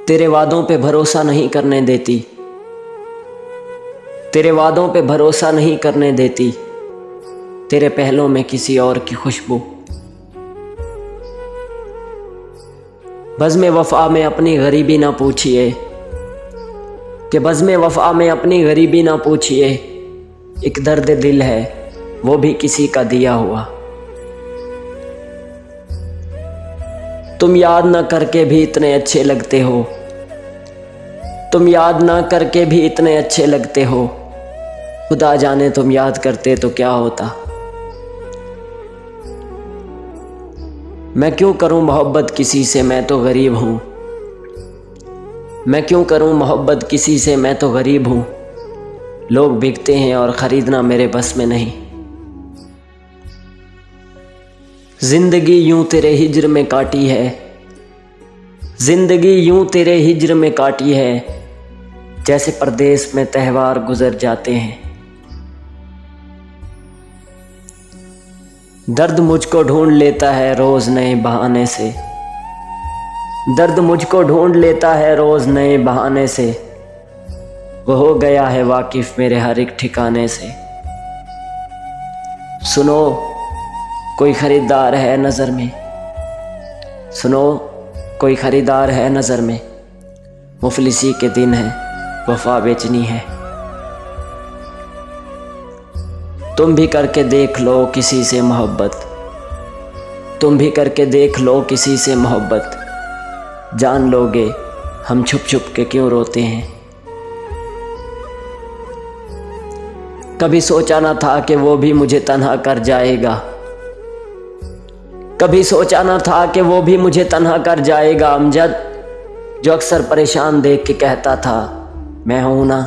तेरे वादों पे भरोसा नहीं करने देती, तेरे वादों पे भरोसा नहीं करने देती, तेरे पहलों में किसी और की खुशबू। बज़्म वफ़ा में अपनी गरीबी ना पूछिए, कि बज़्म वफ़ा में अपनी गरीबी ना पूछिए, एक दर्द दिल है वो भी किसी का दिया हुआ। तुम याद ना करके भी इतने अच्छे लगते हो, तुम याद ना करके भी इतने अच्छे लगते हो, खुदा जाने तुम याद करते तो क्या होता। मैं क्यों करूं मोहब्बत किसी से, मैं तो गरीब हूं। मैं क्यों करूं मोहब्बत किसी से, मैं तो गरीब हूं। लोग बिकते हैं और ख़रीदना मेरे बस में नहीं। जिंदगी यूं तेरे हिज्र में काटी है, जिंदगी यूं तेरे हिज्र में काटी है, जैसे परदेस में त्यौहार गुजर जाते हैं। दर्द मुझको ढूंढ लेता है रोज नए बहाने से, दर्द मुझको ढूंढ लेता है रोज नए बहाने से, वो हो गया है वाकिफ मेरे हर एक ठिकाने से। सुनो कोई खरीदार है नज़र में, सुनो कोई खरीदार है नज़र में, मुफलिसी के दिन है वफा बेचनी है। तुम भी करके देख लो किसी से मोहब्बत, तुम भी करके देख लो किसी से मोहब्बत, जान लोगे हम छुप छुप के क्यों रोते हैं। कभी सोचा ना था कि वो भी मुझे तन्हा कर जाएगा, कभी सोचा ना था कि वो भी मुझे तन्हा कर जाएगा। अमजद जो अक्सर परेशान देख के कहता था मैं हूं ना।